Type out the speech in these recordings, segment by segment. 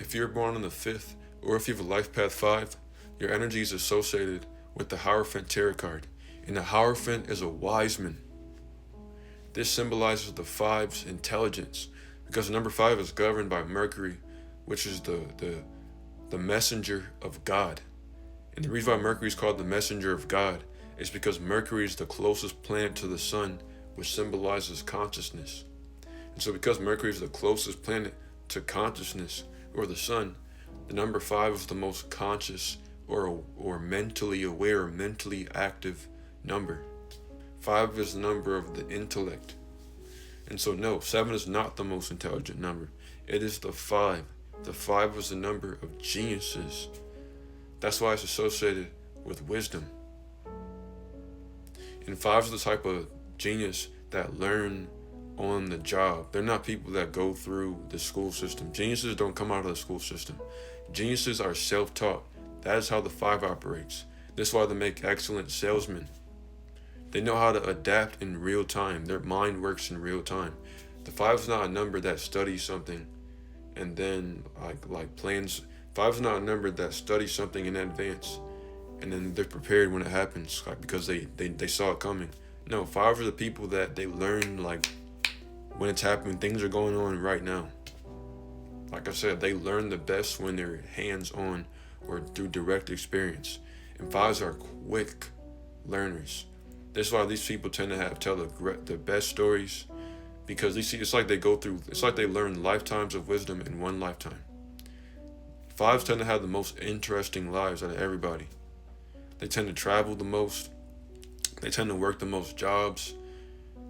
if you're born on the 5th, or if you have a Lifepath 5, your energy is associated with the Hierophant Tarot card. And the Hierophant is a wise man. This symbolizes the 5's intelligence, because the number 5 is governed by Mercury, which is the messenger of God. And the reason why Mercury is called the messenger of God is because Mercury is the closest planet to the sun, which symbolizes consciousness. And so because Mercury is the closest planet to consciousness, or the sun, the number 5 is the most conscious or mentally aware, mentally active number. 5 is the number of the intellect. And so no, 7 is not the most intelligent number. It is the 5. The 5 is the number of geniuses. That's why it's associated with wisdom. And 5s are the type of genius that learn on the job. They're not people that go through the school system. Geniuses don't come out of the school system. Geniuses are self-taught. That is how the 5 operates. This is why they make excellent salesmen. They know how to adapt in real time. Their mind works in real time. The 5 is not a number that studies something and then like plans. 5 is not a number that studies something in advance and then they're prepared when it happens, like because they saw it coming. No, 5 are the people that they learn like when it's happening. Things are going on right now. Like I said, they learn the best when they're hands-on or through direct experience. And 5s are quick learners. That's why these people tend to tell the best stories, because it's like they learn lifetimes of wisdom in one lifetime. 5s tend to have the most interesting lives out of everybody. They tend to travel the most. They tend to work the most jobs.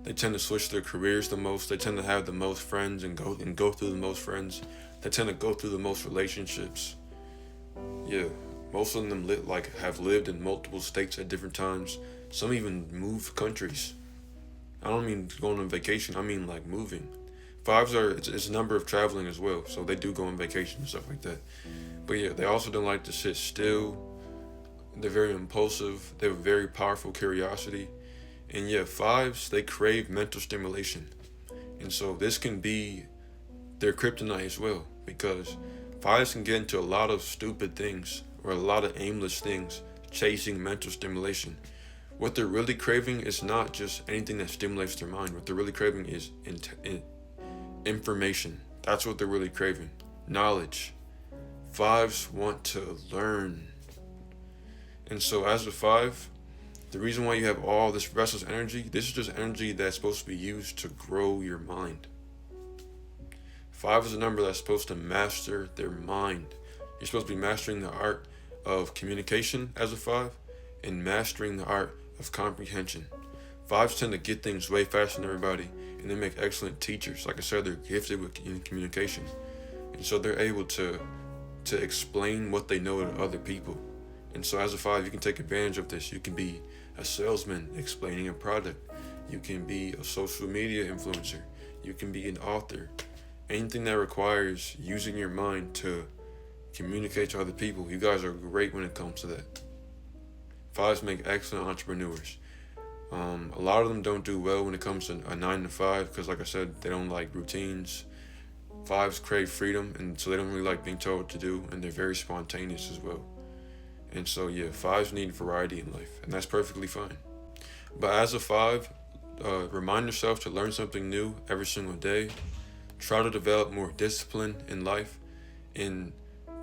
They tend to switch their careers the most. They tend to have the most friends and go through the most friends. They tend to go through the most relationships. Yeah, most of them have lived in multiple states at different times. Some even move countries. I don't mean going on vacation. I mean like moving. 5s it's a number of traveling as well, so they do go on vacation and stuff like that. But yeah, they also don't like to sit still. They're very impulsive. They have a very powerful curiosity. And yeah, 5s, they crave mental stimulation. And so this can be their kryptonite as well, because 5s can get into a lot of stupid things or a lot of aimless things, chasing mental stimulation. What they're really craving is not just anything that stimulates their mind. What they're really craving is information. That's what they're really craving. Knowledge. 5s want to learn. And so as a 5, the reason why you have all this restless energy, this is just energy that's supposed to be used to grow your mind. 5 is a number that's supposed to master their mind. You're supposed to be mastering the art of communication as a 5 and mastering the art of comprehension. 5s tend to get things way faster than everybody, and they make excellent teachers. Like I said, they're gifted in communication. And so they're able to explain what they know to other people. And so as a 5, you can take advantage of this. You can be a salesman explaining a product. You can be a social media influencer. You can be an author. Anything that requires using your mind to communicate to other people. You guys are great when it comes to that. 5s make excellent entrepreneurs. A lot of them don't do well when it comes to a 9 to 5 because, like I said, they don't like routines. 5s crave freedom, and so they don't really like being told what to do, and they're very spontaneous as well. And so, yeah, 5s need variety in life, and that's perfectly fine. But as a 5, remind yourself to learn something new every single day. Try to develop more discipline in life, and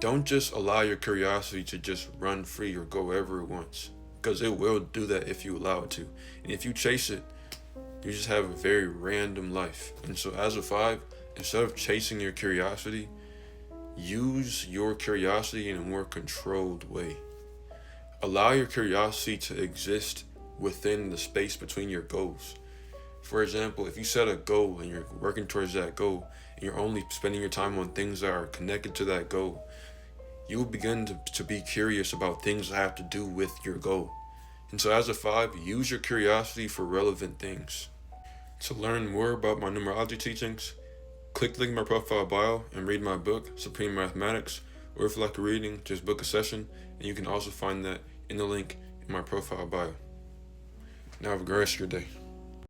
don't just allow your curiosity to just run free or go wherever it wants, because it will do that if you allow it to. And if you chase it, you just have a very random life. And so as a 5, instead of chasing your curiosity, use your curiosity in a more controlled way. Allow your curiosity to exist within the space between your goals. For example, if you set a goal and you're working towards that goal, and you're only spending your time on things that are connected to that goal, you will begin to be curious about things that have to do with your goal. And so as a 5, use your curiosity for relevant things. To learn more about my numerology teachings, click the link in my profile bio and read my book, Supreme Mathematics. Or if you like a reading, just book a session, and you can also find that in the link in my profile bio. Now have a great rest of your day.